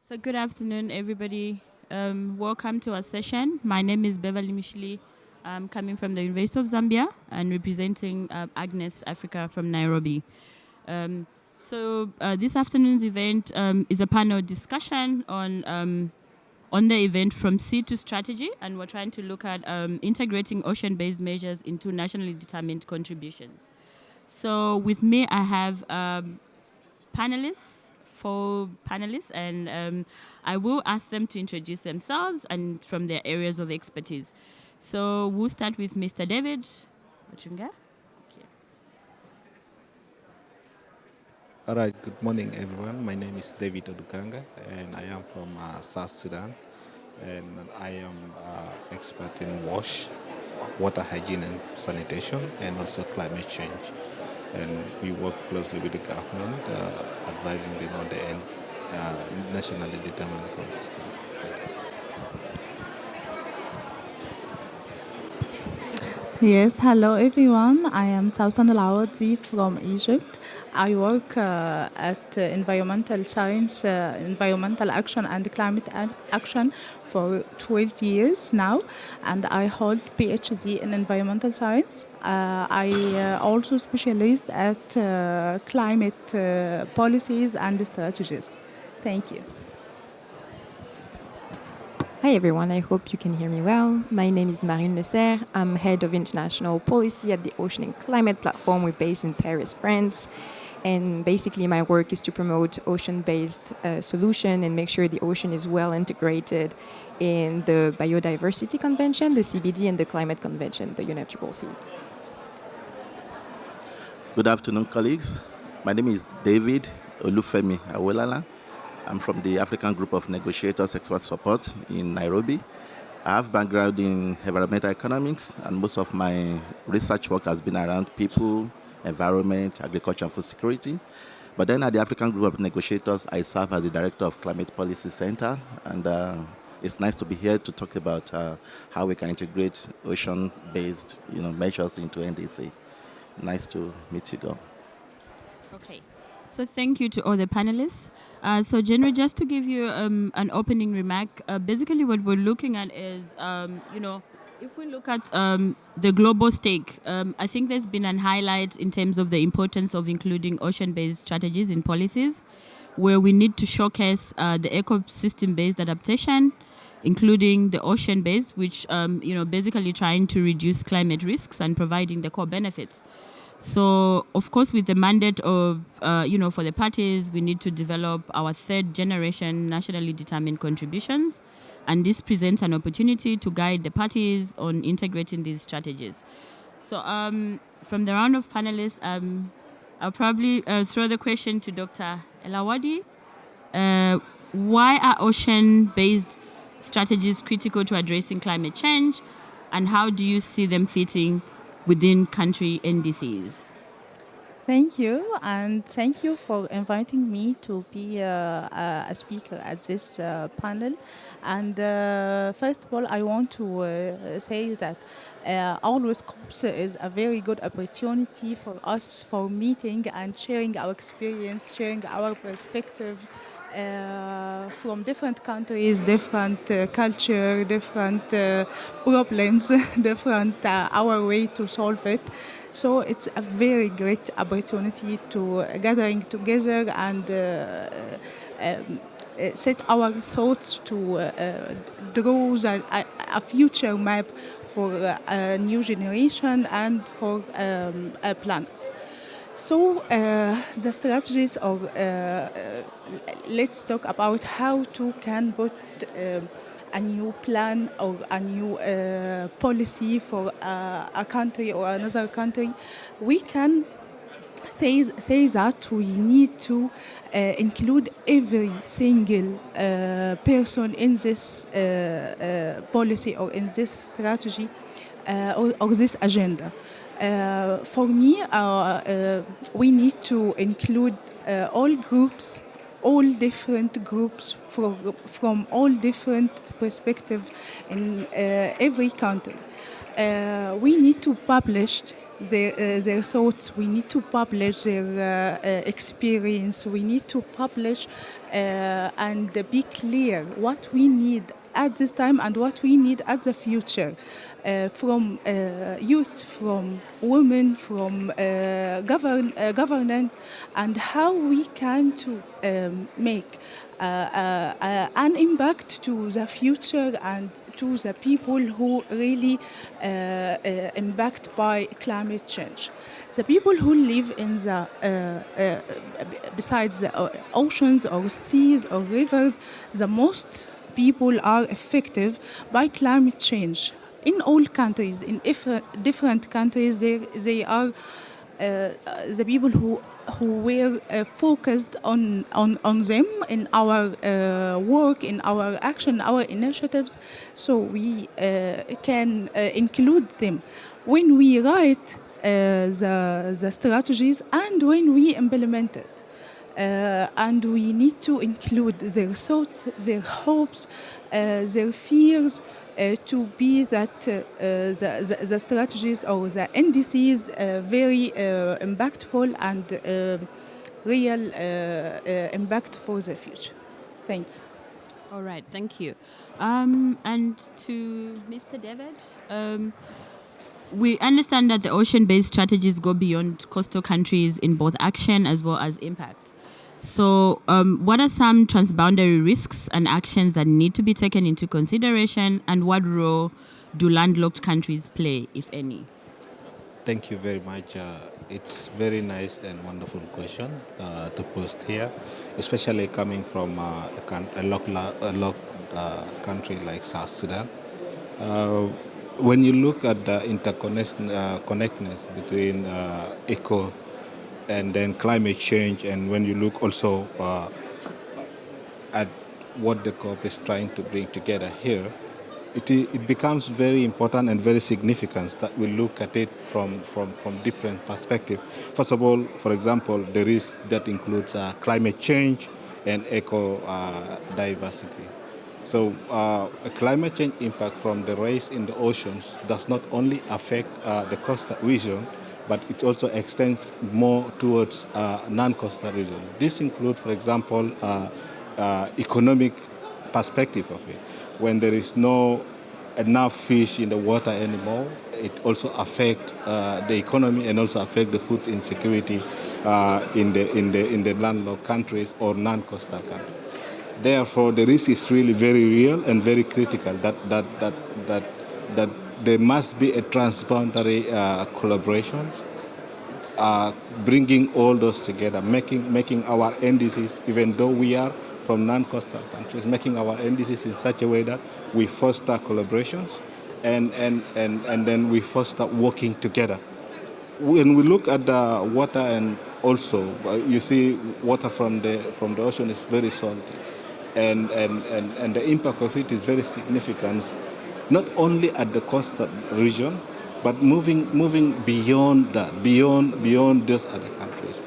So good afternoon, everybody. Welcome to our session. My name is Beverly Mishli. I'm coming from the University of Zambia and representing Agnes Africa from Nairobi. This afternoon's event is a panel discussion on the event From Seed to Strategy, and we're trying to look at integrating ocean-based measures into nationally determined contributions. So with me, I have four panelists, and I will ask them to introduce themselves and from their areas of expertise. So we'll start with Mr. David Ochunga. Okay. All right, good morning, everyone. My name is David Odukanga, and I am from South Sudan, and I am expert in WASH, water hygiene and sanitation, and also climate change. And we work closely with the government, advising them on the nationally determined goals. Yes, hello everyone. I am Sausan Al-Awadi from Egypt. I work at environmental science, environmental action and climate action for 12 years now, and I hold PhD in environmental science. I also specialized at climate policies and strategies. Thank you. Hi everyone, I hope you can hear me well. My name is Marine Lesser. I'm head of international policy at the Ocean and Climate Platform. We're based in Paris, France. And basically my work is to promote ocean-based solution and make sure the ocean is well integrated in the Biodiversity Convention, the CBD, and the Climate Convention, the UNFCCC. Good afternoon, colleagues. My name is David Olufemi Awolala. I'm from the African Group of Negotiators Expert Support in Nairobi. I have background in environmental economics, and most of my research work has been around people, environment, agriculture, and food security. But then at the African Group of Negotiators, I serve as the Director of Climate Policy Center, and it's nice to be here to talk about how we can integrate ocean-based measures into NDC. Nice to meet you all. Okay. So thank you to all the panelists. So Jenny, just to give you an opening remark, basically what we're looking at is, if we look at the global stake, I think there's been an highlight in terms of the importance of including ocean-based strategies in policies, where we need to showcase the ecosystem-based adaptation, including the ocean-based, which, basically trying to reduce climate risks and providing the core benefits. So, of course, with the mandate of, for the parties, we need to develop our third generation nationally determined contributions. And this presents an opportunity to guide the parties on integrating these strategies. So, from the round of panelists, I'll probably throw the question to Dr. Elawadi. Why are ocean-based strategies critical to addressing climate change? And how do you see them fitting within country NDCs? Thank you, and thank you for inviting me to be a speaker at this panel. And first of all, I want to say that always COPS is a very good opportunity for us for meeting and sharing our experience, sharing our perspective from different countries, different culture, different problems, different our way to solve it. So it's a very great opportunity to gathering together and set our thoughts to draw a future map for a new generation and for a planet. So the strategies are, let's talk about how to can put a new plan or a new policy for a country or another country. We can say that we need to include every single person in this policy or in this strategy or this agenda. For me, we need to include all groups, all different groups from all different perspectives in every country. We need to publish their thoughts. We need to publish their experience. We need to publish and be clear what we need at this time and what we need at the future from youth, from women, from governance, and how we can to make an impact to the future and to the people who really impacted by climate change. The people who live in the besides the oceans or seas or rivers, the most people are affected by climate change. In all countries, in different countries, they are the people who were focused on them in our work, in our action, our initiatives, so we can include them when we write the strategies and when we implement it. And we need to include their thoughts, their hopes, their fears, to be that the strategies or the NDCs very impactful and real impact for the future. Thank you. All right, thank you. And to Mr. David, we understand that the ocean-based strategies go beyond coastal countries in both action as well as impact. So what are some transboundary risks and actions that need to be taken into consideration, and what role do landlocked countries play, if any? Thank you very much. It's very nice and wonderful question to post here, especially coming from a locked country like South Sudan. When you look at the interconnectedness between eco and then climate change, and when you look also at what the COP is trying to bring together here, it becomes very important and very significant that we look at it from different perspectives. First of all, for example, the risk that includes climate change and eco diversity. So a climate change impact from the rise in the oceans does not only affect the coastal region, but it also extends more towards non-coastal region. This includes, for example, economic perspective of it. When there is no enough fish in the water anymore, it also affects the economy and also affects the food insecurity in the landlocked countries or non-coastal countries. Therefore, the risk is really very real and very critical that there must be a transboundary collaborations, bringing all those together, making our NDCs, even though we are from non-coastal countries, making our NDCs in such a way that we foster collaborations and then we foster working together. When we look at the water, and also you see water from the ocean is very salty, and the impact of it is very significant, not only at the coastal region, but moving beyond that, beyond those other countries.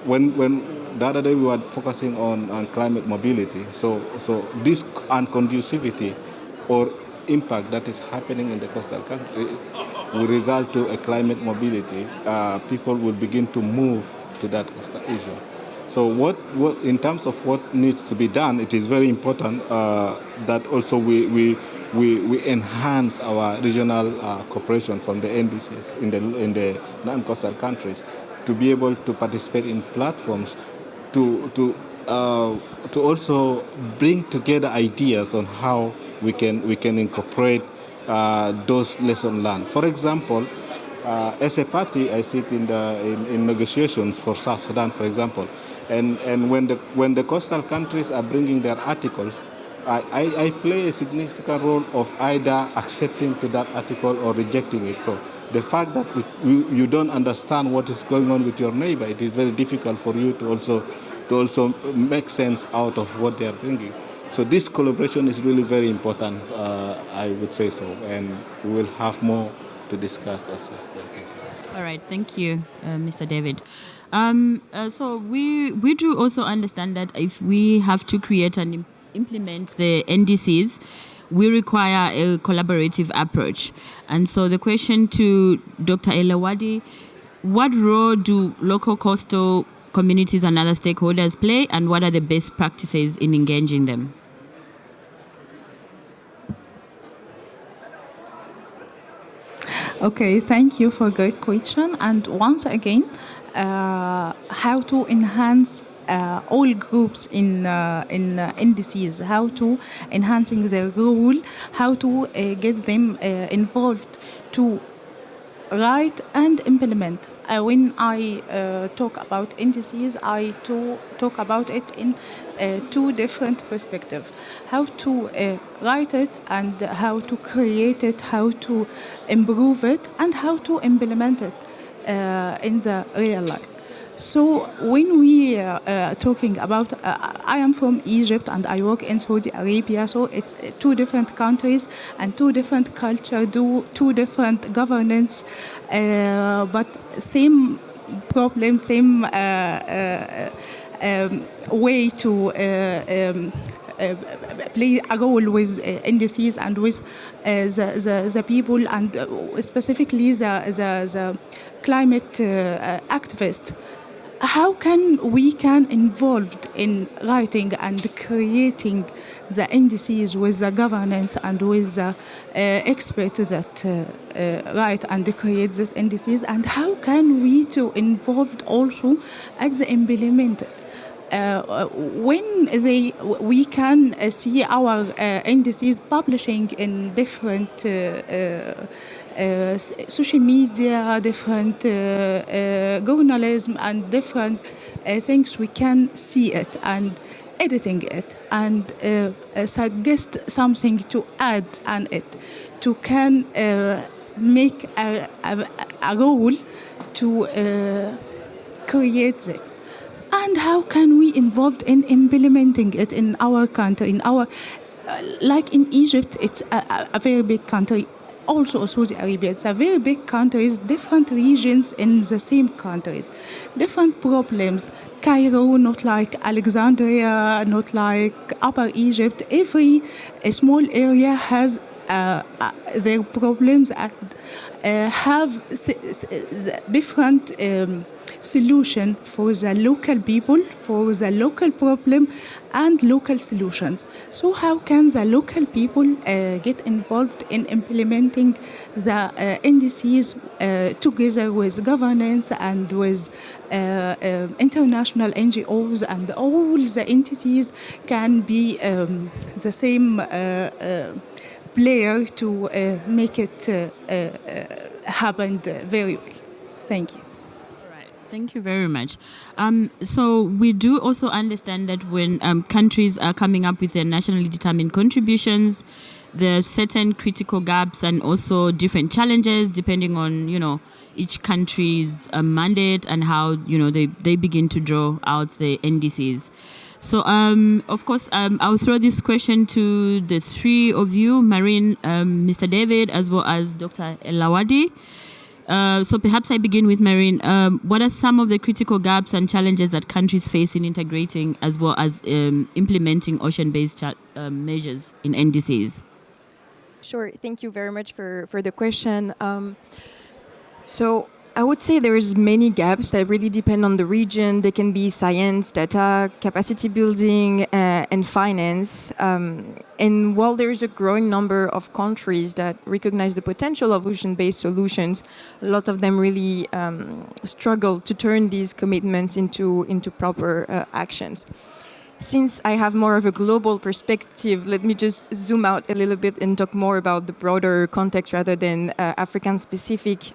When the other day we were focusing on climate mobility, so this unconducivity or impact that is happening in the coastal country will result to a climate mobility. People will begin to move to that coastal region. So what in terms of what needs to be done, it is very important that also we enhance our regional cooperation from the NDCs in the non-coastal countries to be able to participate in platforms to also bring together ideas on how we can incorporate those lessons learned. For example, as a party, I sit in negotiations for South Sudan, for example, and when the coastal countries are bringing their articles, I play a significant role of either accepting to that article or rejecting it. So the fact that you don't understand what is going on with your neighbor, it is very difficult for you to also make sense out of what they are bringing. So this collaboration is really very important, I would say so, and we will have more to discuss also. All right, thank you, Mr. David. So we do also understand that if we have to create and implement the NDCs, we require a collaborative approach. And so the question to Dr. Elawadi, what role do local coastal communities and other stakeholders play, and what are the best practices in engaging them? Okay, thank you for a great question. And once again, how to enhance all groups in NDCs, how to enhancing their role, how to get them involved to write and implement. When I talk about NDCs, I talk about it in two different perspectives. How to write it and how to create it, how to improve it, and how to implement it in the real life. So when we are talking about, I am from Egypt and I work in Saudi Arabia, so it's two different countries and two different culture, two different governance, but same problem, same way to play a role with NDCs and with the people, and specifically the climate activists. How can we involved in writing and creating the NDCs with the governance and with the experts that write and create these NDCs, and how can we to involved also at the implemented? When we can see our NDCs publishing in different social media, different journalism, and different things, we can see it and editing it and suggest something to add on it, to can make a role to create it. And how can we involved in implementing it in our country, in our, like in Egypt, it's a very big country. Also Saudi Arabia, it's a very big countries, different regions in the same countries, different problems. Cairo, not like Alexandria, not like Upper Egypt. Every small area has their problems and have different solution for the local people, for the local problem and local solutions. So how can the local people get involved in implementing the NDCs together with governance and with international NGOs, and all the entities can be the same player to make it happen very well. Thank you. Thank you very much. So we do also understand that when countries are coming up with their nationally determined contributions, there are certain critical gaps and also different challenges depending on, each country's mandate and how, they begin to draw out the NDCs. So, of course, I'll throw this question to the three of you, Marine, Mr. David, as well as Dr. Elawadi. So perhaps I begin with Marine. What are some of the critical gaps and challenges that countries face in integrating as well as implementing ocean-based measures in NDCs? Sure. Thank you very much for the question. So I would say there's many gaps that really depend on the region. They can be science, data, capacity building, and finance. And while there is a growing number of countries that recognize the potential of ocean-based solutions, a lot of them really struggle to turn these commitments into proper actions. Since I have more of a global perspective, let me just zoom out a little bit and talk more about the broader context rather than African-specific.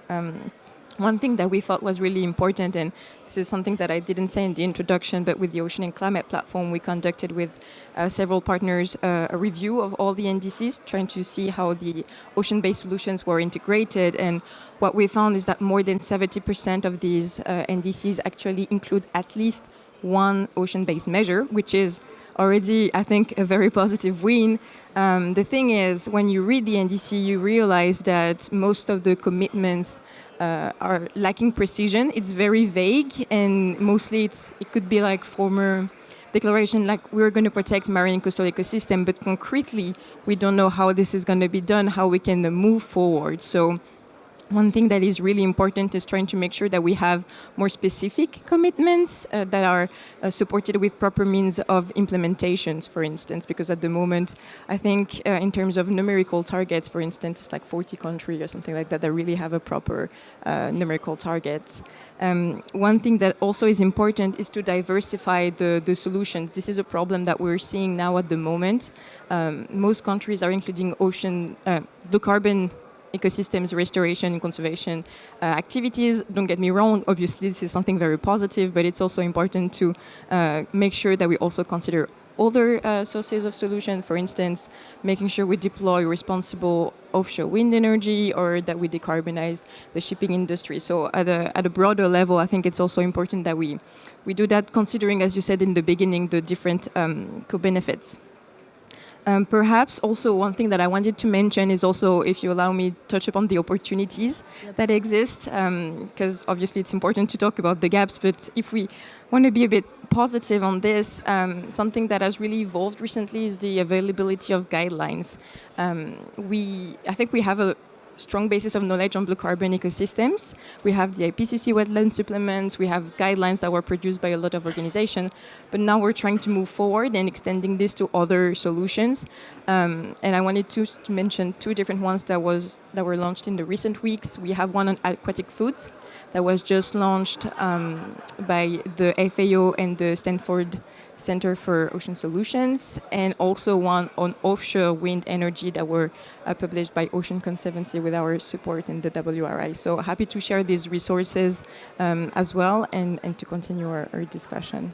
One thing that we thought was really important, and this is something that I didn't say in the introduction, but with the Ocean and Climate Platform, we conducted with several partners a review of all the NDCs, trying to see how the ocean-based solutions were integrated. And what we found is that more than 70% of these NDCs actually include at least one ocean-based measure, which is already, I think, a very positive win. The thing is, when you read the NDC, you realize that most of the commitments are lacking precision. It's very vague, and mostly it could be like former declaration like we're going to protect marine and coastal ecosystem, but concretely, we don't know how this is going to be done, how we can move forward. So one thing that is really important is trying to make sure that we have more specific commitments that are supported with proper means of implementations, for instance, because at the moment, I think in terms of numerical targets, for instance, it's like 40 countries or something like that that really have a proper numerical target. One thing that also is important is to diversify the solutions. This is a problem that we're seeing now at the moment. Most countries are including blue carbon ecosystems restoration and conservation activities. Don't get me wrong, obviously this is something very positive, but it's also important to make sure that we also consider other sources of solution, for instance, making sure we deploy responsible offshore wind energy or that we decarbonize the shipping industry. So at a broader level, I think it's also important that we do that, considering, as you said in the beginning, the different co-benefits. Perhaps also one thing that I wanted to mention is also, if you allow me, touch upon the opportunities that exist, because obviously it's important to talk about the gaps, but if we want to be a bit positive on this, something that has really evolved recently is the availability of guidelines. I think we have a strong basis of knowledge on blue carbon ecosystems. We have the IPCC wetland supplements, we have guidelines that were produced by a lot of organizations, but now we're trying to move forward and extending this to other solutions. And I wanted to mention two different ones that were launched in the recent weeks. We have one on aquatic foods that was just launched by the FAO and the Stanford Center for Ocean Solutions, and also one on offshore wind energy that were published by Ocean Conservancy with our support in the WRI. So happy to share these resources as well and to continue our discussion.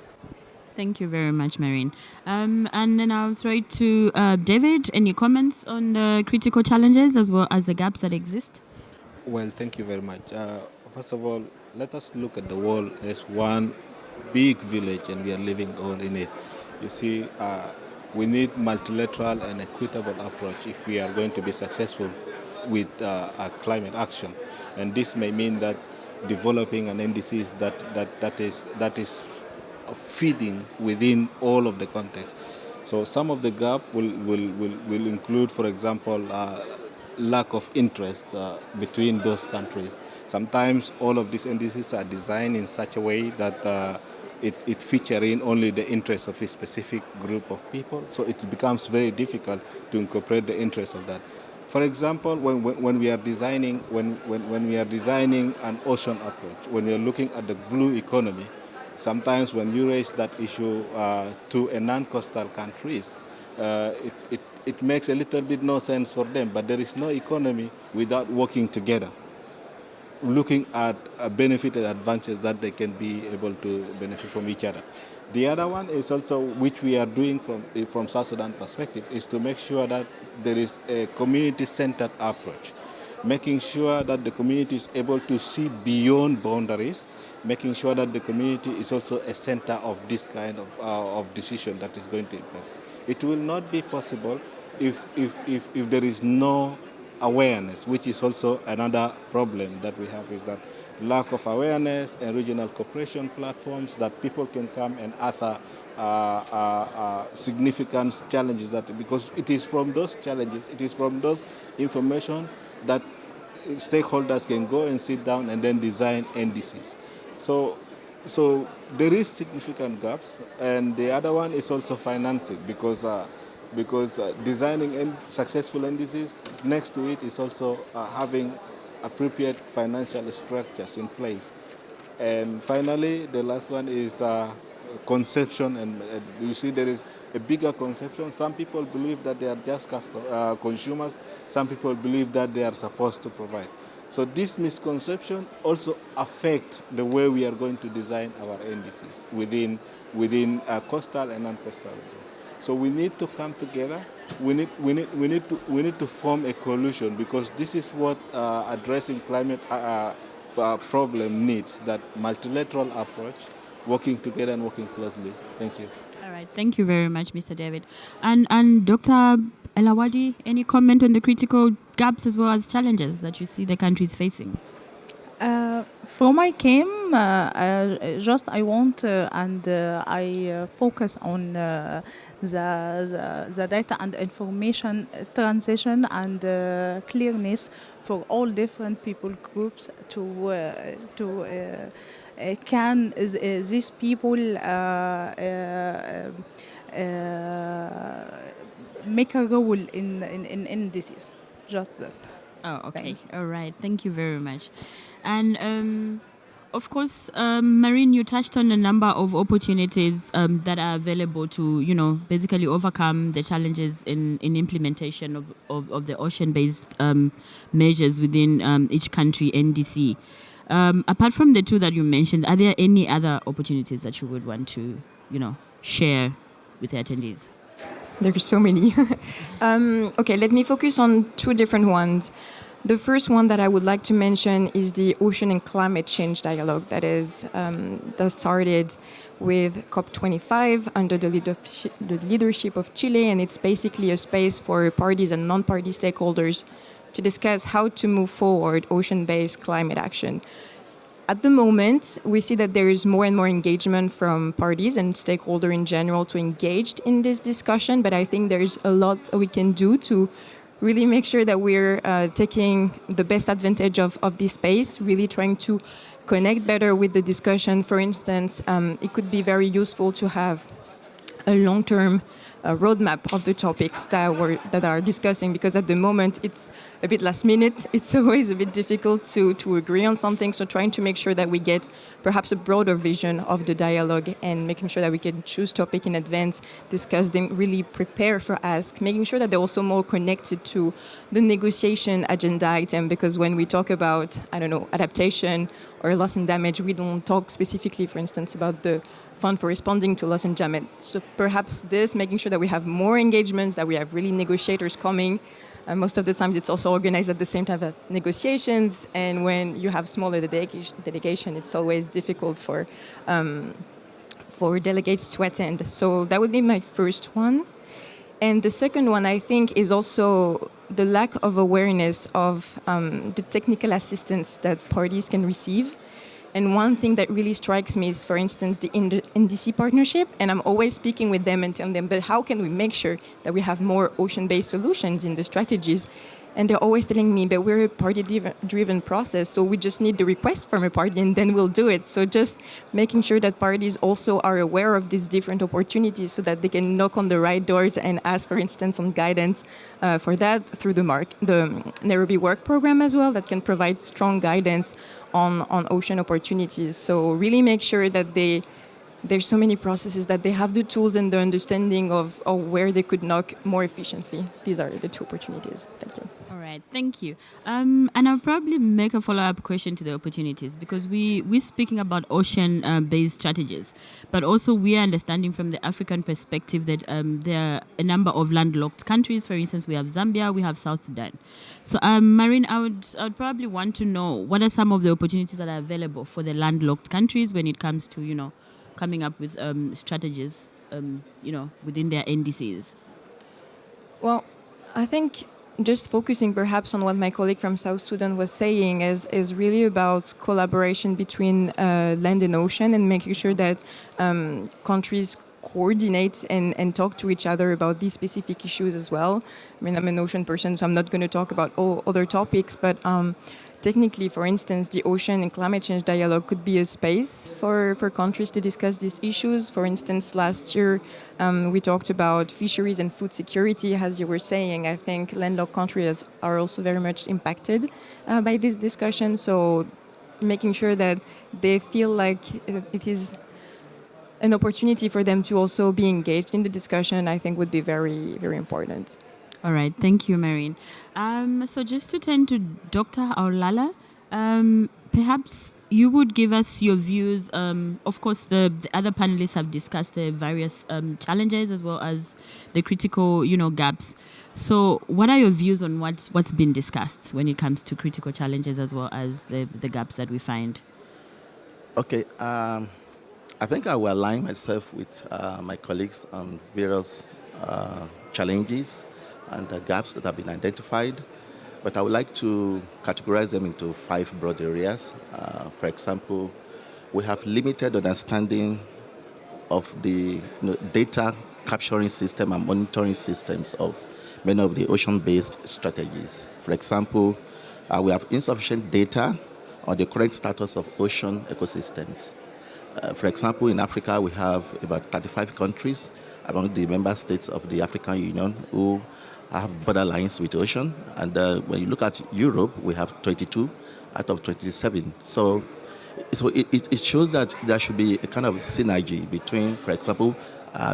Thank you very much, Marine. And then I'll throw it to David. Any comments on the critical challenges as well as the gaps that exist? Well, thank you very much. First of all, let us look at the world as one big village, and we are living all in it. You see, we need multilateral and equitable approach if we are going to be successful with climate action. And this may mean that developing an NDCs that is feeding within all of the context. So some of the gap will include, for example, lack of interest between those countries. Sometimes all of these NDCs are designed in such a way that it features in only the interests of a specific group of people. So it becomes very difficult to incorporate the interests of that. For example, when we are designing an ocean approach, when we are looking at the blue economy, sometimes when you raise that issue to a non-coastal countries, it makes a little bit no sense for them. But there is no economy without working together, looking at benefit and advantages that they can be able to benefit from each other. The other one is also, which we are doing from South Sudan perspective, is to make sure that there is a community-centered approach, making sure that the community is able to see beyond boundaries, making sure that the community is also a center of this kind of decision that is going to impact. It will not be possible if there is no awareness, which is also another problem that we have, is that lack of awareness and regional cooperation platforms that people can come and other significant challenges, that because it is from those challenges, it is from those information that stakeholders can go and sit down and then design NDCs. So there is significant gaps, and the other one is also financing, because designing successful NDCs, next to it is also having appropriate financial structures in place. And finally, the last one is conception, and you see there is a bigger conception. Some people believe that they are just consumers. Some people believe that they are supposed to provide. So this misconception also affects the way we are going to design our NDCs within coastal and non-coastal region. So we need to come together. We need to form a coalition, because this is what addressing climate problem needs, that multilateral approach, working together and working closely. Thank you. All right. Thank you very much, Mr. David. And Dr. Elawadi, any comment on the critical gaps as well as challenges that you see the countries facing? From I came, just I want and I focus on the data and information transition and clearness for all different people groups to can these people make a role in disease. Just that. Oh, okay. Thank All right. Thank you very much. And of course, Marine, you touched on a number of opportunities that are available to, basically overcome the challenges in implementation of the ocean-based measures within each country NDC. Apart from the two that you mentioned, are there any other opportunities that you would want to, share with the attendees? There's so many. Okay, let me focus on two different ones. The first one that I would like to mention is the Ocean and Climate Change Dialogue that started with COP25 under the leadership of Chile, and it's basically a space for parties and non-party stakeholders to discuss how to move forward ocean-based climate action. At the moment, we see that there is more and more engagement from parties and stakeholders in general to engage in this discussion, but I think there's a lot we can do to really make sure that we're taking the best advantage of this space, really trying to connect better with the discussion. For instance, it could be very useful to have a long-term roadmap of the topics that are discussing, because at the moment it's a bit last minute. It's always a bit difficult to agree on something. So trying to make sure that we get perhaps a broader vision of the dialogue and making sure that we can choose topic in advance, discuss them, really prepare for ask, making sure that they're also more connected to the negotiation agenda item. Because when we talk about, adaptation or loss and damage, we don't talk specifically, for instance, about the fund for responding to loss and damage. So perhaps this, making sure that we have more engagements, that we have really negotiators coming. Most of the times it's also organized at the same time as negotiations. And when you have smaller delegation, it's always difficult for delegates to attend. So that would be my first one. And the second one, I think, is also the lack of awareness of the technical assistance that parties can receive. And one thing that really strikes me is, for instance, the NDC partnership. And I'm always speaking with them and telling them, but how can we make sure that we have more ocean-based solutions in the strategies? And they're always telling me, but we're a party-driven process, so we just need the request from a party and then we'll do it. So just making sure that parties also are aware of these different opportunities so that they can knock on the right doors and ask, for instance, on guidance for that through the Nairobi Work Program as well, that can provide strong guidance on ocean opportunities. So really make sure that there's so many processes that they have the tools and the understanding of where they could knock more efficiently. These are the two opportunities. Thank you. All right, thank you. And I'll probably make a follow-up question to the opportunities, because we're speaking about ocean-based strategies, but also we are understanding from the African perspective that there are a number of landlocked countries. For instance, we have Zambia, we have South Sudan. So, Marine, I would probably want to know what are some of the opportunities that are available for the landlocked countries when it comes to, coming up with strategies, within their NDCs. Well, I think just focusing perhaps on what my colleague from South Sudan was saying is really about collaboration between land and ocean, and making sure that countries coordinate and talk to each other about these specific issues as well. I mean, I'm an ocean person, so I'm not going to talk about all other topics, but technically, for instance, the Ocean and Climate Change Dialogue could be a space for countries to discuss these issues. For instance, last year, we talked about fisheries and food security. As you were saying, I think landlocked countries are also very much impacted by this discussion. So making sure that they feel like it is an opportunity for them to also be engaged in the discussion, I think would be very, very important. All right, thank you, Marine. So just to turn to Dr. Aulala, perhaps you would give us your views. Of course, the other panelists have discussed the various challenges as well as the critical, gaps. So what are your views on what's been discussed when it comes to critical challenges as well as the gaps that we find? Okay, I think I will align myself with my colleagues on various challenges and the gaps that have been identified. but I would like to categorize them into 5 broad areas. For example, we have limited understanding of the data capturing system and monitoring systems of many of the ocean-based strategies. For example, we have insufficient data on the current status of ocean ecosystems. For example, in Africa, we have about 35 countries among the member states of the African Union who have borderlines with the ocean. And when you look at Europe, we have 22 out of 27. So it shows that there should be a kind of synergy between, for example,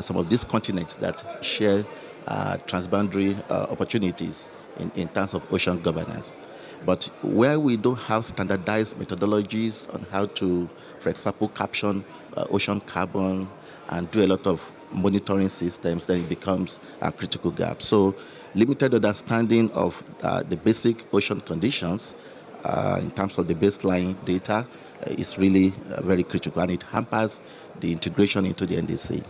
some of these continents that share transboundary opportunities in terms of ocean governance. But where we don't have standardized methodologies on how to, for example, caption ocean carbon and do a lot of monitoring systems, then it becomes a critical gap. So limited understanding of the basic ocean conditions in terms of the baseline data is really very critical, and it hampers the integration into the NDC.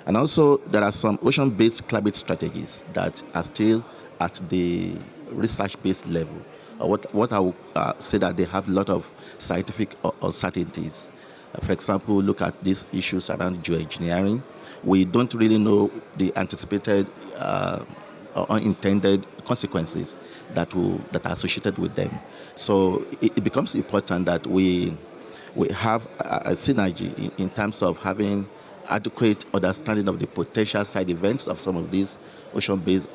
And also, there are some ocean-based climate strategies that are still at the research-based level. What I would say that they have a lot of scientific uncertainties. For example, look at these issues around geoengineering. We don't really know the anticipated or unintended consequences that are associated with them. So it becomes important that we have a synergy in terms of having adequate understanding of the potential side events of some of these ocean-based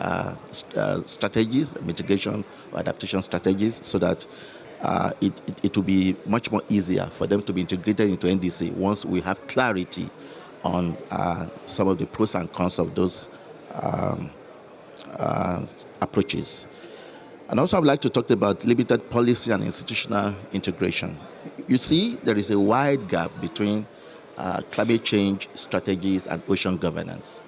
strategies, mitigation or adaptation strategies, so that it will be much more easier for them to be integrated into NDC once we have clarity on some of the pros and cons of those approaches. And also I would like to talk about limited policy and institutional integration. You see, there is a wide gap between climate change strategies and ocean governance.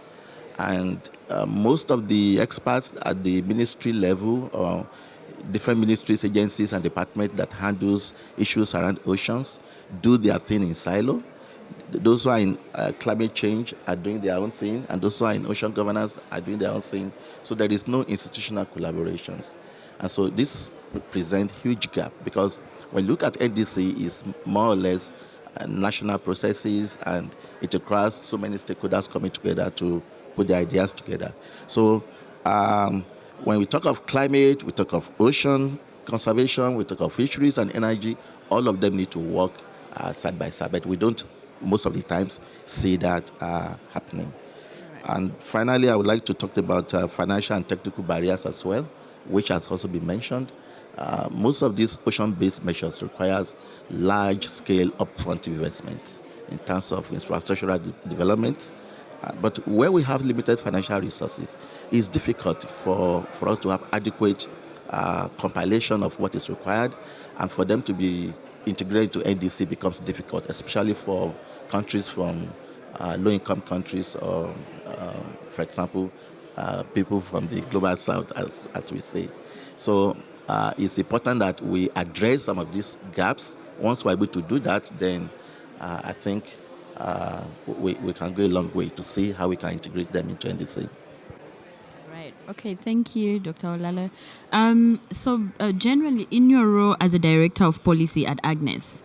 And most of the experts at the ministry level or different ministries, agencies, and departments that handles issues around oceans do their thing in silo. Those who are in climate change are doing their own thing, and those who are in ocean governance are doing their own thing. So there is no institutional collaborations. And so this presents huge gap, because when you look at NDC, it's more or less national processes, and it requires so many stakeholders coming together to put their ideas together. So when we talk of climate, we talk of ocean conservation, we talk of fisheries and energy, all of them need to work side by side, but we don't most of the times see that happening. Right. And finally, I would like to talk about financial and technical barriers as well, which has also been mentioned. Most of these ocean-based measures requires large-scale upfront investments in terms of infrastructural development. But where we have limited financial resources, it's difficult for us to have adequate compilation of what is required, and for them to be integrated to NDC becomes difficult, especially for countries from low-income countries, or, for example, people from the global south, as we say. So it's important that we address some of these gaps. Once we're able to do that, then I think we can go a long way to see how we can integrate them into NDC. Right. Okay. Thank you, Dr. Olale. So generally, in your role as a director of policy at Agnes,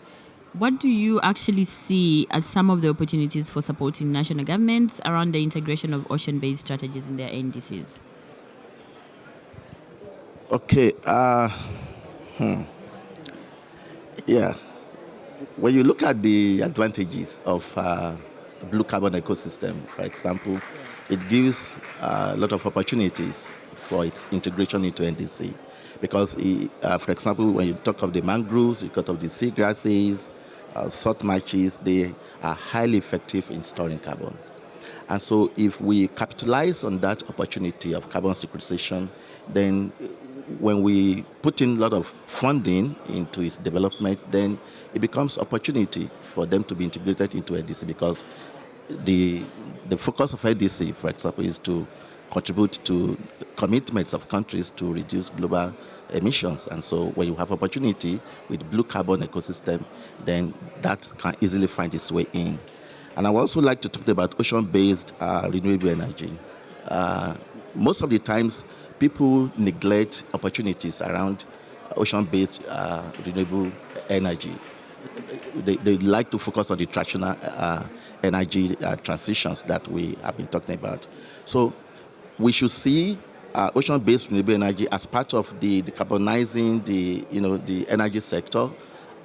what do you actually see as some of the opportunities for supporting national governments around the integration of ocean-based strategies in their NDCs? Okay. Yeah. When you look at the advantages of blue carbon ecosystem, for example, it gives a lot of opportunities for its integration into NDC. Because, for example, when you talk of the mangroves, you talk of the seagrasses, salt marshes, they are highly effective in storing carbon. And so if we capitalize on that opportunity of carbon sequestration, then when we put in a lot of funding into its development, then it becomes opportunity for them to be integrated into NDC, because the focus of NDC, for example, is to contribute to commitments of countries to reduce global emissions. And so when you have opportunity with blue carbon ecosystem, then that can easily find its way in. And I would also like to talk about ocean-based renewable energy. Most of the times, people neglect opportunities around ocean-based renewable energy. They like to focus on the traditional energy transitions that we have been talking about. So we should see ocean-based renewable energy as part of the decarbonizing the energy sector.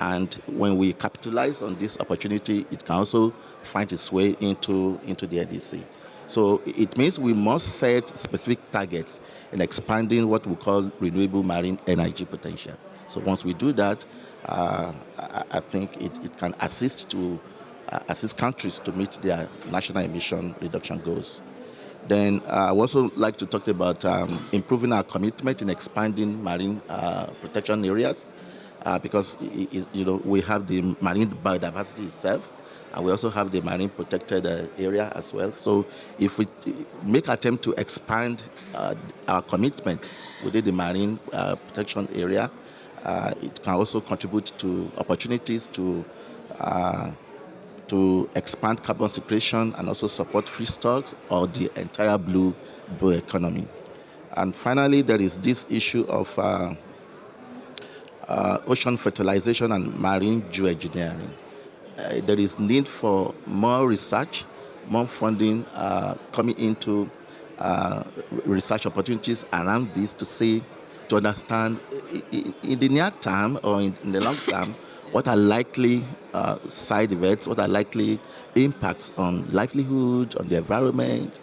And when we capitalize on this opportunity, it can also find its way into the NDC. So it means we must set specific targets in expanding what we call renewable marine energy potential. So once we do that, I think it can assist countries to meet their national emission reduction goals. Then I would also like to talk about improving our commitment in expanding marine protection areas, because we have the marine biodiversity itself, and we also have the marine protected area as well. So if we make attempt to expand our commitments within the marine protection area, it can also contribute to opportunities to expand carbon sequestration and also support free stocks or the entire blue economy. And finally, there is this issue of ocean fertilization and marine geoengineering. There is need for more research, more funding coming into research opportunities around this to understand in the near term or in the long term what are likely side effects, what are likely impacts on livelihood, on the environment,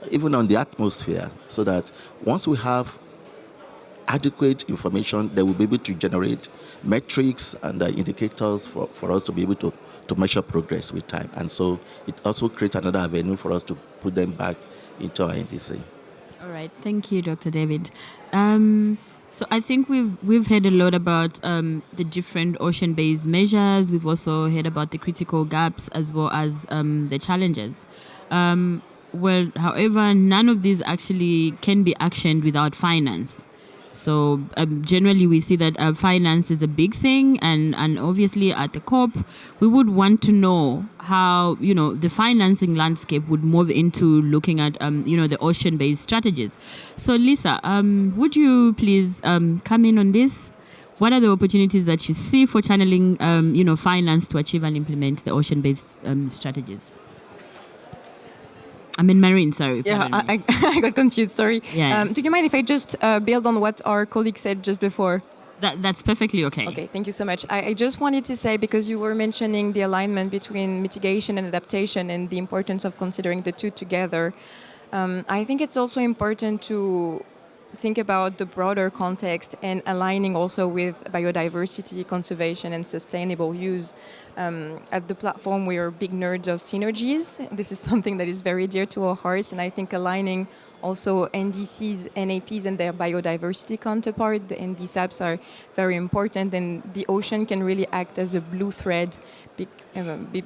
even on the atmosphere, so that once we have adequate information, they will be able to generate metrics and indicators for us to be able to measure progress with time. And so it also creates another avenue for us to put them back into our NDC. All right. Thank you, Dr. David. So I think we've heard a lot about the different ocean-based measures. We've also heard about the critical gaps as well as the challenges. However, none of these actually can be actioned without finance. So generally we see that finance is a big thing, and obviously at the COP, we would want to know how, the financing landscape would move into looking at, the ocean-based strategies. So Lisa, would you please come in on this? What are the opportunities that you see for channeling, finance to achieve and implement the ocean-based strategies? I mean marine, sorry. Yeah, I got confused, sorry. Yeah. Do you mind if I just build on what our colleague said just before? That's perfectly okay. Okay, thank you so much. I just wanted to say, because you were mentioning the alignment between mitigation and adaptation and the importance of considering the two together, I think it's also important to think about the broader context and aligning also with biodiversity, conservation, and sustainable use. At the platform, we are big nerds of synergies. This is something that is very dear to our hearts, and I think aligning also NDCs, NAPs, and their biodiversity counterpart, the NBSAPs, are very important, and the ocean can really act as a blue thread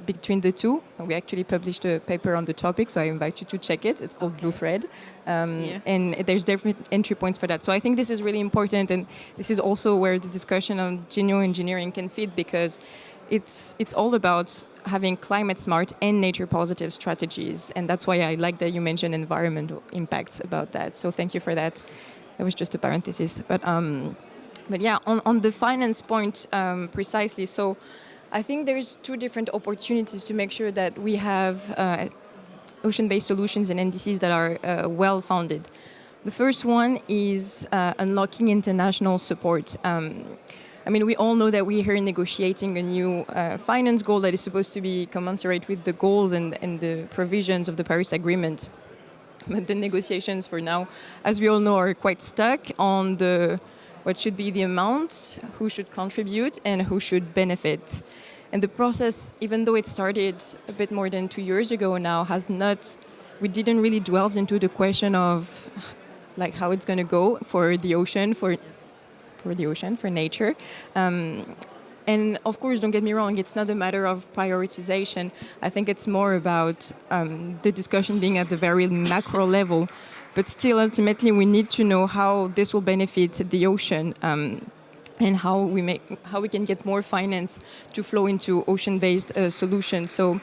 between the two. We actually published a paper on the topic, so I invite you to check it. It's called Blue Thread, and there's different entry points for that. So I think this is really important, and this is also where the discussion on geoengineering can fit, because it's all about having climate smart and nature positive strategies, and that's why I like that you mentioned environmental impacts about that. So thank you for that. That was just a parenthesis, but yeah, on the finance point precisely. So I think there's two different opportunities to make sure that we have ocean-based solutions and NDCs that are well-founded. The first one is unlocking international support. I mean, we all know that we're here negotiating a new finance goal that is supposed to be commensurate with the goals and the provisions of the Paris Agreement. But the negotiations for now, as we all know, are quite stuck on what should be the amount, who should contribute, and who should benefit. And the process, even though it started a bit more than 2 years ago now, we didn't really delve into the question of like how it's going to go for the ocean, for nature. And of course, don't get me wrong, it's not a matter of prioritization. I think it's more about the discussion being at the very macro level. But still, ultimately, we need to know how this will benefit the ocean and how we can get more finance to flow into ocean-based solutions. So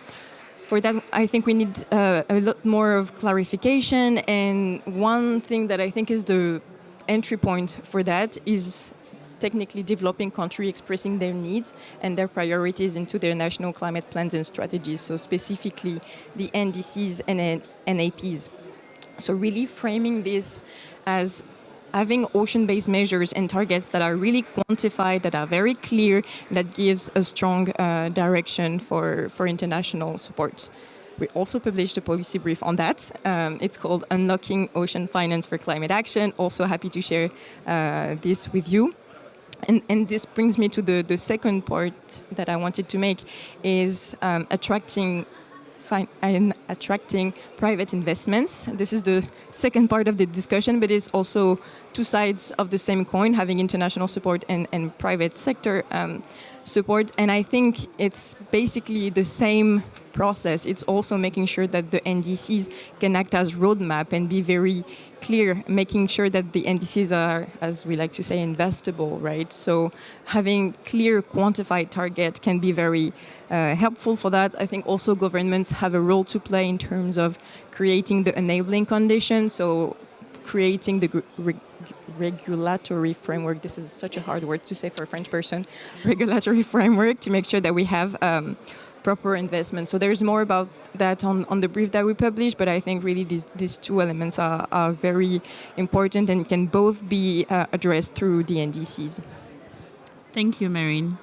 for that, I think we need a lot more of clarification. And one thing that I think is the entry point for that is technically developing country expressing their needs and their priorities into their national climate plans and strategies, so specifically the NDCs and NAPs. So really framing this as having ocean-based measures and targets that are really quantified, that are very clear, that gives a strong direction for international support. We also published a policy brief on that. It's called Unlocking Ocean Finance for Climate Action. Also happy to share this with you. And this brings me to the second part that I wanted to make is attracting private investments. This is the second part of the discussion, but it's also two sides of the same coin, having international support and private sector support. And I think it's basically the same process. It's also making sure that the NDCs can act as roadmap and be very clear, making sure that the NDCs are, as we like to say, investable, right? So having clear quantified target can be very helpful for that. I think also governments have a role to play in terms of creating the enabling conditions, so creating the regulatory framework. This is such a hard word to say for a French person. Regulatory framework to make sure that we have proper investment. So there's more about that on the brief that we published, but I think really these two elements are very important and can both be addressed through the NDCs. Thank you, Marine.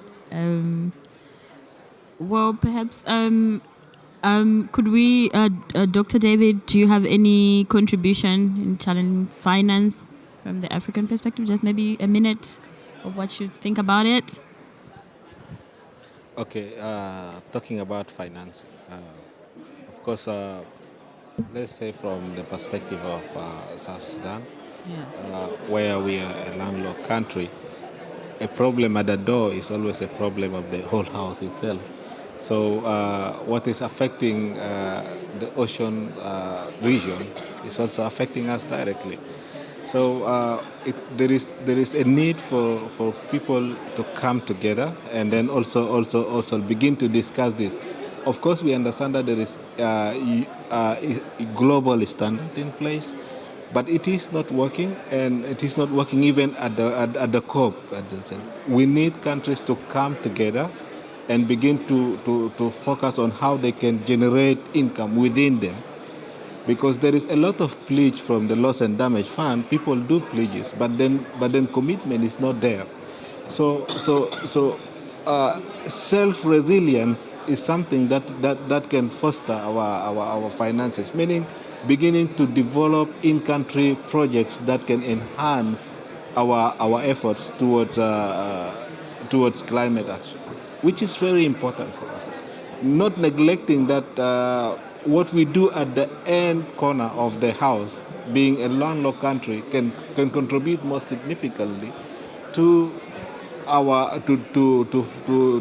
Well, perhaps could we, Dr. David, do you have any contribution in challenging finance from the African perspective? Just maybe a minute of what you think about it. Okay, talking about finance, of course, let's say from the perspective of South Sudan, where we are a landlocked country, a problem at the door is always a problem of the whole house itself. So what is affecting the ocean region is also affecting us directly. So there is a need for people to come together and then also begin to discuss this. Of course, we understand that there is a global standard in place, but it is not working, and it is not working even at the COP. We need countries to come together and begin to focus on how they can generate income within them. Because there is a lot of pledge from the loss and damage fund. People do pledges, but then commitment is not there. So self-resilience is something that can foster our finances, meaning beginning to develop in-country projects that can enhance our efforts towards climate action, which is very important for us. Not neglecting that what we do at the end corner of the house, being a landlocked country, can contribute more significantly to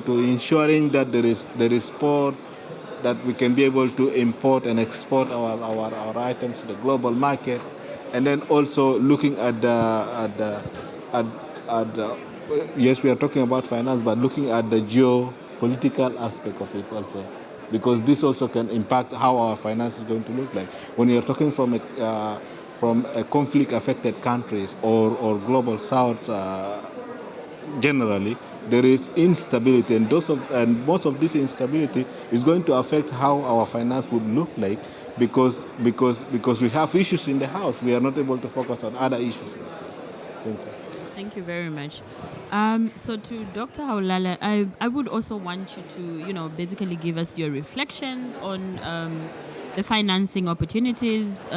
ensuring that there is sport, that we can be able to import and export our items to the global market, and then also looking at yes, we are talking about finance, but looking at the geopolitical aspect of it also, because this also can impact how our finance is going to look like. When you're talking from a conflict-affected countries or global south, generally, there is instability, and most of this instability is going to affect how our finance would look like, because we have issues in the house. We are not able to focus on other issues. Thank you. Thank you very much. So to Dr. Haulala, I would also want you to, basically give us your reflections on the financing opportunities,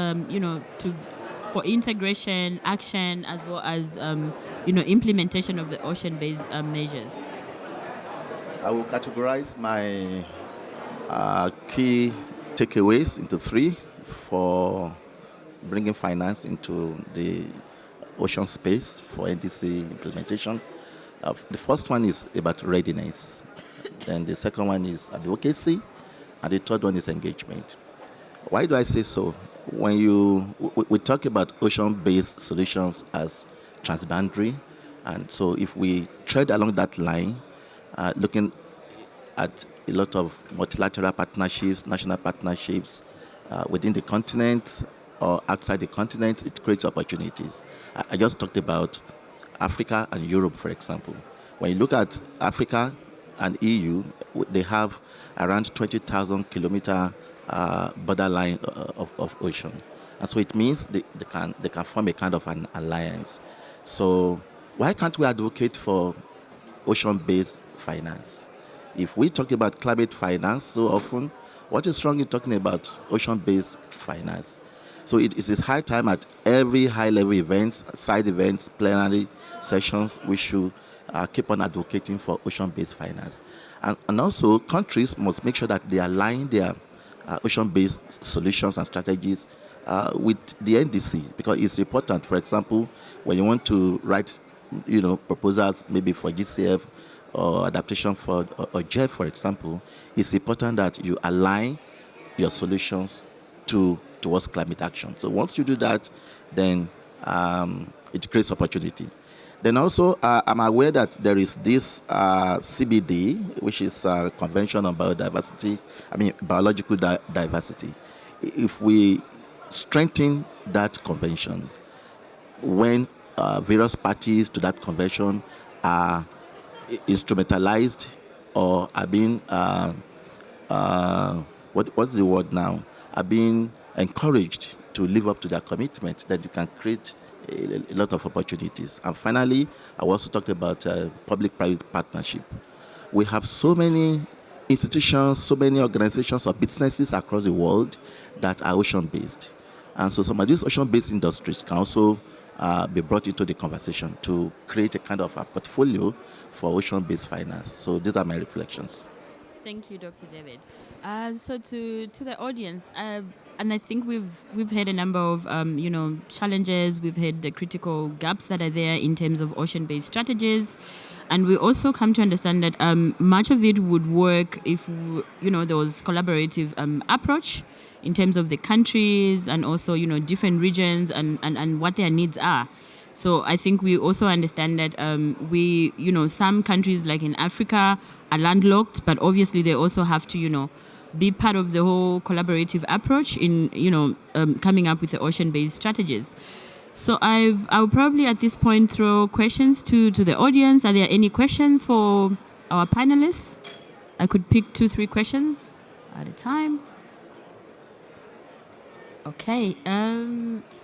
for integration, action, as well as, implementation of the ocean-based measures. I will categorize my key takeaways into three for bringing finance into the ocean space for NDC implementation. The first one is about readiness. Then the second one is advocacy. And the third one is engagement. Why do I say so? When we talk about ocean-based solutions as transboundary, and so if we tread along that line, looking at a lot of multilateral partnerships, national partnerships within the continent, or outside the continent, it creates opportunities. I just talked about Africa and Europe, for example. When you look at Africa and EU, they have around 20,000 kilometer borderline of ocean. And so it means they can form a kind of an alliance. So why can't we advocate for ocean-based finance? If we talk about climate finance so often, what is wrong in talking about ocean-based finance? So it is high time at every high-level events, side events, plenary sessions, we should keep on advocating for ocean-based finance. And also, countries must make sure that they align their ocean-based solutions and strategies with the NDC, because it's important. For example, when you want to write, proposals maybe for GCF or adaptation or JEF, for example, it's important that you align your solutions towards climate action. So once you do that, then it creates opportunity. Then also, I'm aware that there is this CBD, which is Convention on Biological Diversity. If we strengthen that convention, when various parties to that convention are instrumentalized or are being, what's the word now? Are being encouraged to live up to their commitment, that you can create a lot of opportunities. And finally, I also talked about public-private partnership. We have so many institutions, so many organizations or businesses across the world that are ocean-based. And so some of these ocean-based industries can also be brought into the conversation to create a kind of a portfolio for ocean-based finance. So these are my reflections. Thank you, Dr. David. So to the audience, and I think we've had a number of challenges. We've had the critical gaps that are there in terms of ocean-based strategies, and we also come to understand that much of it would work if there was collaborative approach in terms of the countries and also different regions and what their needs are. So I think we also understand that some countries like in Africa are landlocked, but obviously they also have to be part of the whole collaborative approach in coming up with the ocean-based strategies. So I'll probably at this point throw questions to the audience. Are there any questions for our panelists? I could pick 2-3 questions at a time. Okay,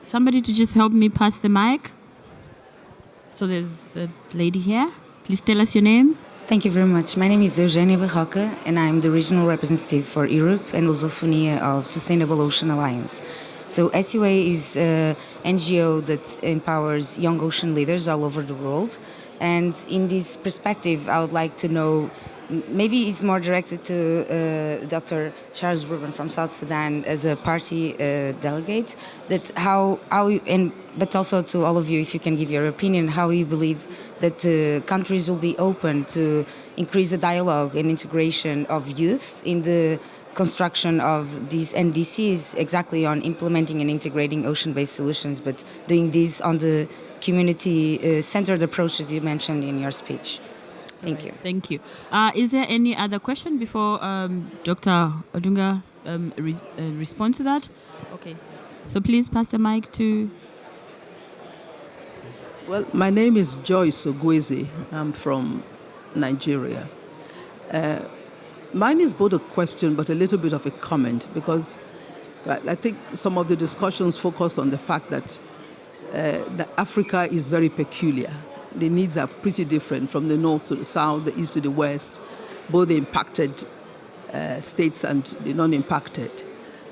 somebody to just help me pass the mic. So there's a lady here. Please tell us your name. Thank you very much. My name is Eugenia Barroca, and I'm the regional representative for Europe and Lusophonia of Sustainable Ocean Alliance. So SUA is an NGO that empowers young ocean leaders all over the world. And in this perspective, I would like to know, maybe it's more directed to Dr. Charles Rubin from South Sudan as a party delegate, that but also to all of you, if you can give your opinion, how you believe that countries will be open to increase the dialogue and integration of youth in the construction of these NDCs, exactly on implementing and integrating ocean-based solutions, but doing this on the community-centered approach as you mentioned in your speech. Thank you. Thank you. Is there any other question before Dr. Odunga responds to that? Okay. So please pass the mic to... Well, my name is Joyce Ogwezi. I'm from Nigeria. Mine is both a question but a little bit of a comment, because I think some of the discussions focused on the fact that Africa is very peculiar. The needs are pretty different from the north to the south, the east to the west, both the impacted states and the non-impacted.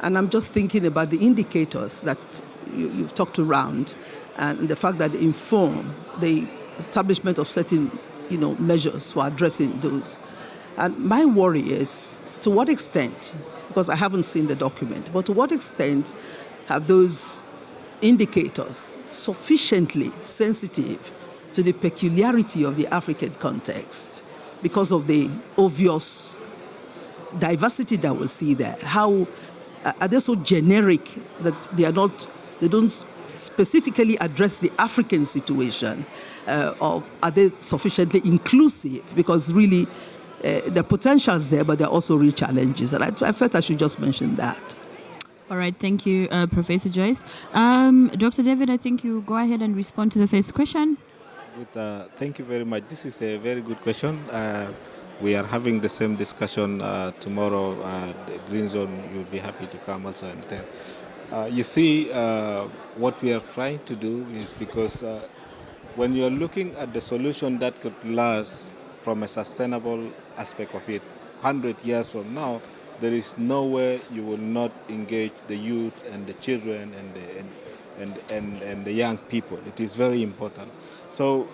And I'm just thinking about the indicators that you've talked around, and the fact that they inform the establishment of certain, measures for addressing those. And my worry is, to what extent, because I haven't seen the document, but to what extent have those indicators sufficiently sensitive to the peculiarity of the African context because of the obvious diversity that we'll see there? How are they so generic that they don't specifically address the African situation, or are they sufficiently inclusive? Because really, the potential is there, but there are also real challenges. And I felt I should just mention that. All right, thank you, Professor Joyce. Dr. David, I think you go ahead and respond to the first question. Thank you very much. This is a very good question. We are having the same discussion tomorrow. The Green Zone, you'll be happy to come also and attend. You see, what we are trying to do is because when you're looking at the solution that could last from a sustainable aspect of it, 100 years from now, there is no way you will not engage the youth and the children and the young people. It is very important. So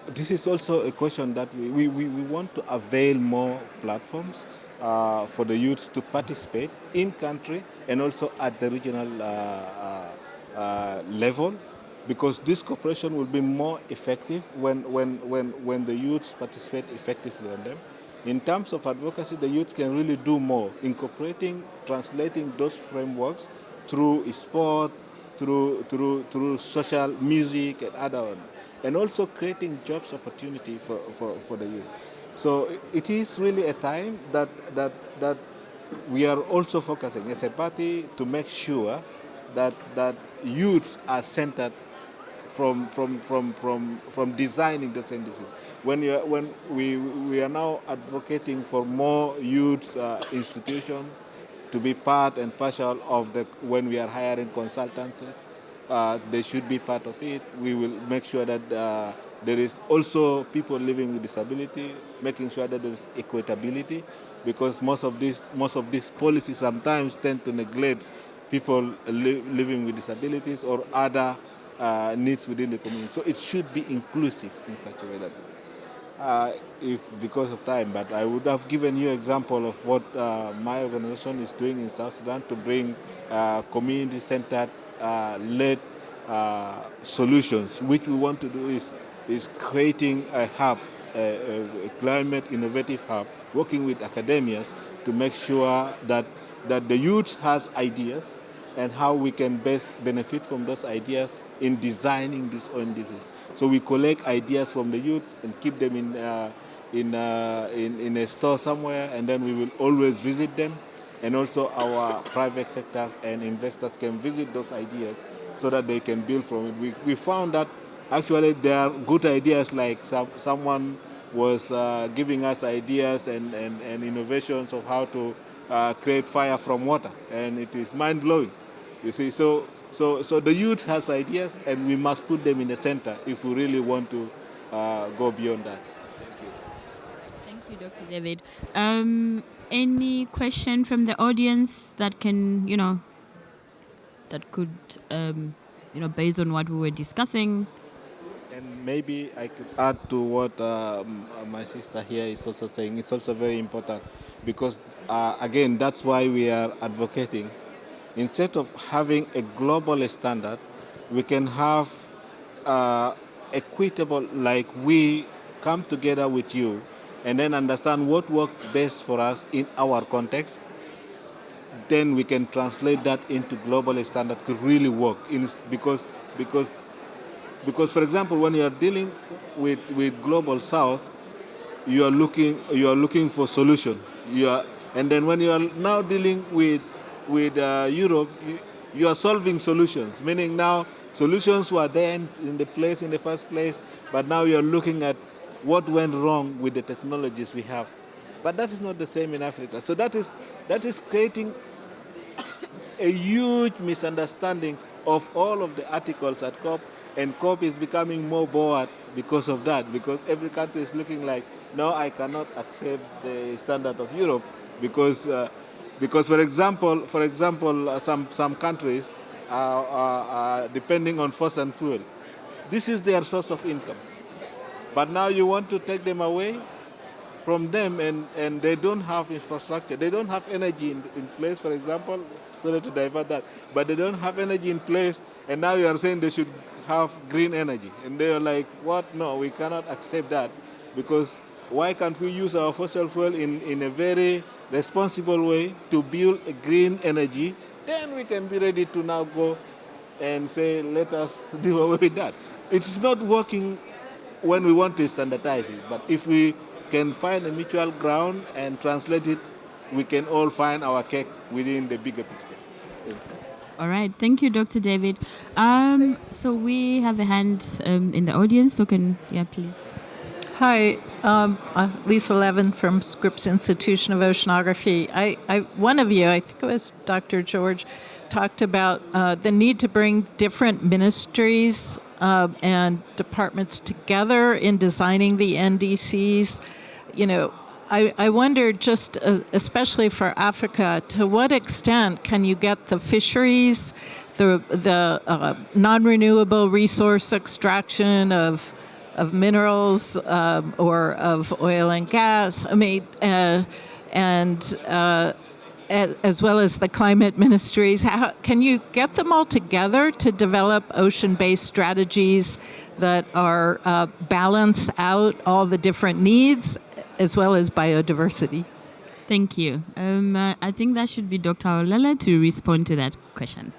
this is also a question that we want to avail more platforms for the youths to participate in country and also at the regional level, because this cooperation will be more effective when the youths participate effectively on them. In terms of advocacy, the youths can really do more, incorporating, translating those frameworks through sport, through social music and other ones, and also creating jobs opportunity for the youth. So it is really a time that we are also focusing as a party to make sure that youths are centered from designing those NDCs. When we are now advocating for more youth institutions to be part and partial of when we are hiring consultants, they should be part of it. We will make sure that there is also people living with disability, making sure that there is equitability, because most of these policies sometimes tend to neglect people living with disabilities or other needs within the community. So it should be inclusive in such a way that, if because of time, but I would have given you an example of what my organization is doing in South Sudan to bring community-centered, led solutions. Which we want to do is creating a hub, a climate innovative hub, working with academias to make sure that the youth has ideas and how we can best benefit from those ideas in designing these ONDCs. So we collect ideas from the youth and keep them in a store somewhere, and then we will always visit them. And also our private sectors and investors can visit those ideas so that they can build from it. We found that actually there are good ideas, like someone was giving us ideas and innovations of how to create fire from water, and it is mind-blowing. You see, so the youth has ideas, and we must put them in the center if we really want to go beyond that. Thank you, Dr. David. Any question from the audience that can, that could, based on what we were discussing? And maybe I could add to what my sister here is also saying. It's also very important because, again, that's why we are advocating. Instead of having a global standard, we can have equitable, like we come together with you and then understand what works best for us in our context. Then we can translate that into global standard could really work. Because, for example, when you are dealing with global South, you are looking for solution. And then when you are now dealing with Europe, you are solving solutions. Meaning now solutions were there in the first place, but now you are looking at what went wrong with the technologies we have. But that is not the same in Africa. So that is creating a huge misunderstanding of all of the articles at COP, and COP is becoming more bored because of that, because every country is looking like, no, I cannot accept the standard of Europe because for example, some countries are depending on fossil fuel. This is their source of income. But now you want to take them away from them, and they don't have infrastructure. They don't have energy in place, for example. Sorry to divert that. But they don't have energy in place, and now you are saying they should have green energy. And they are like, what? No, we cannot accept that, because why can't we use our fossil fuel in a very responsible way to build a green energy? Then we can be ready to now go and say, let us do away with that. It's not working when we want to standardize it, but if we can find a mutual ground and translate it, we can all find our cake within the bigger picture. All right. Thank you, Dr. David. So we have a hand in the audience. So please. Hi, Lisa Levin from Scripps Institution of Oceanography. One of you, I think it was Dr. George, talked about the need to bring different ministries and departments together in designing the NDCs. I wonder, just especially for Africa, to what extent can you get the fisheries, the non-renewable resource extraction of minerals or of oil and gas, as well as the climate ministries. Can you get them all together to develop ocean-based strategies that are balance out all the different needs as well as biodiversity? Thank you. I think that should be Dr. Olala to respond to that question.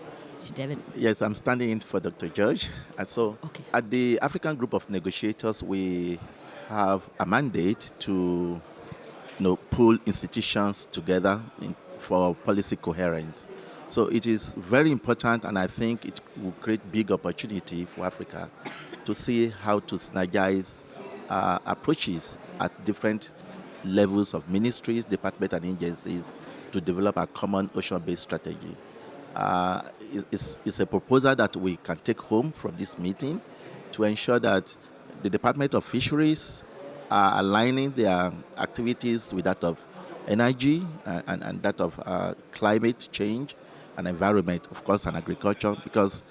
Yes, I'm standing in for Dr. George. And so at the African Group of Negotiators, we have a mandate to pull institutions together for policy coherence. So it is very important, and I think it will create big opportunity for Africa to see how to synergize approaches at different levels of ministries, departments, and agencies to develop a common ocean-based strategy. It's a proposal that we can take home from this meeting to ensure that the Department of Fisheries are aligning their activities with that of energy and that of climate change and environment, of course, and agriculture, because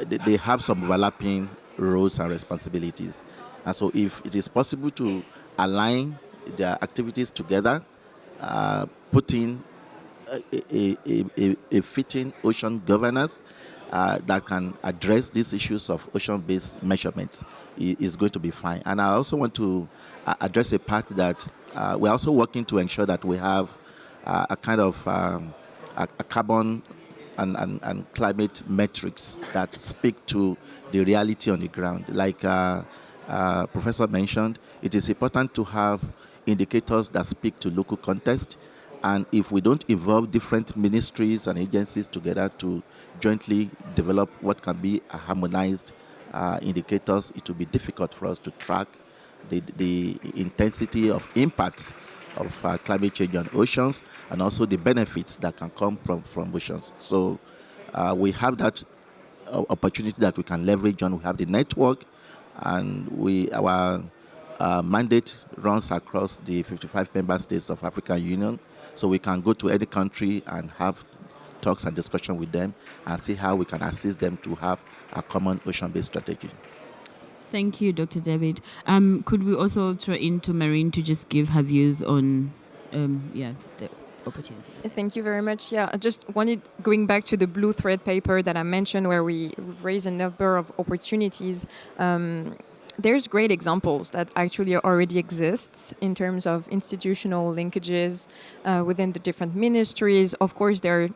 they have some overlapping roles and responsibilities. And so if it is possible to align their activities together, putting a fitting ocean governance that can address these issues of ocean-based measurements is going to be fine. And I also want to address a part that we're also working to ensure that we have a kind of a carbon and climate metrics that speak to the reality on the ground. Like Professor mentioned, it is important to have indicators that speak to local context. And if we don't involve different ministries and agencies together to jointly develop what can be a harmonized indicators, it will be difficult for us to track the intensity of impacts of climate change on oceans and also the benefits that can come from oceans. So we have that opportunity that we can leverage on. We have the network, and our mandate runs across the 55 member states of African Union. So we can go to any country and have talks and discussion with them and see how we can assist them to have a common ocean-based strategy. Thank you, Dr. David. Could we also throw into Marine to just give her views on the opportunity? Thank you very much. Yeah, I just wanted, going back to the Blue Thread paper that I mentioned, where we raise a number of opportunities. There's great examples that actually already exist in terms of institutional linkages within the different ministries. Of course, there are,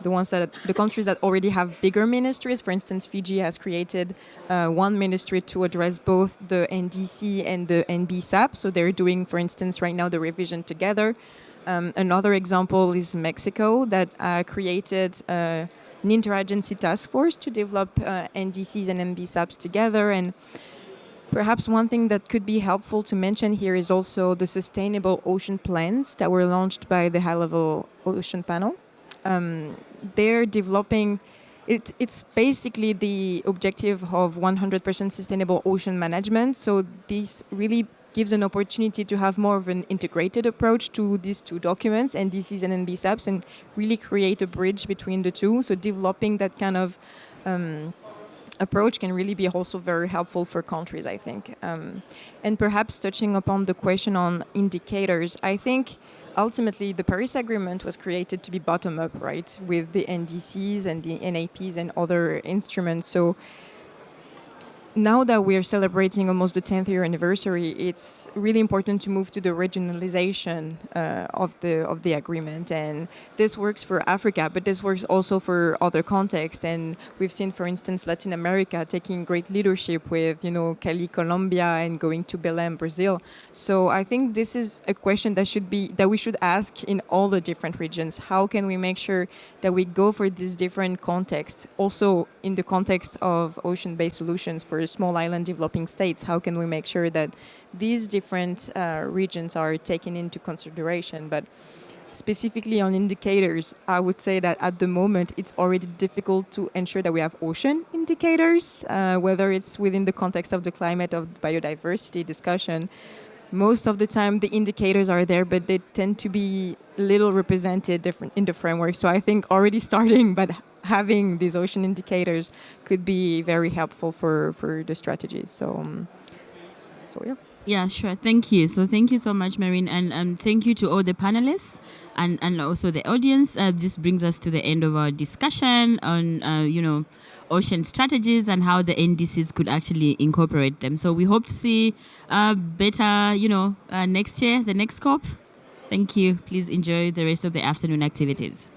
the countries that already have bigger ministries. For instance, Fiji has created one ministry to address both the NDC and the NBSAP. So they're doing, for instance, right now the revision together. Another example is Mexico that created an interagency task force to develop NDCs and NBSAPs together. And perhaps one thing that could be helpful to mention here is also the sustainable ocean plans that were launched by the high-level ocean panel. They're developing, it's basically the objective of 100% sustainable ocean management. So this really gives an opportunity to have more of an integrated approach to these two documents, NDCs and NBSAPs, and really create a bridge between the two. So developing that kind of approach can really be also very helpful for countries, I think. And perhaps touching upon the question on indicators, I think ultimately the Paris Agreement was created to be bottom-up, right, with the NDCs and the NAPs and other instruments. So now that we are celebrating almost the 10th year anniversary, it's really important to move to the regionalization of the agreement, and this works for Africa, but this works also for other contexts. And we've seen, for instance, Latin America taking great leadership with, Cali, Colombia, and going to Belém, Brazil. So I think this is a question that we should ask in all the different regions. How can we make sure that we go for these different contexts, also in the context of ocean-based solutions for small island developing states? How can we make sure that these different regions are taken into consideration? But specifically on indicators, I would say that at the moment it's already difficult to ensure that we have ocean indicators, whether it's within the context of the climate of biodiversity discussion. Most of the time the indicators are there, but they tend to be little represented different in the framework. So I think already starting, but having these ocean indicators could be very helpful for the strategy. So yeah. Yeah, sure. Thank you. So thank you so much, Marine, and thank you to all the panelists and also the audience. This brings us to the end of our discussion on, ocean strategies and how the NDCs could actually incorporate them. So we hope to see better, next year, the next COP. Thank you. Please enjoy the rest of the afternoon activities.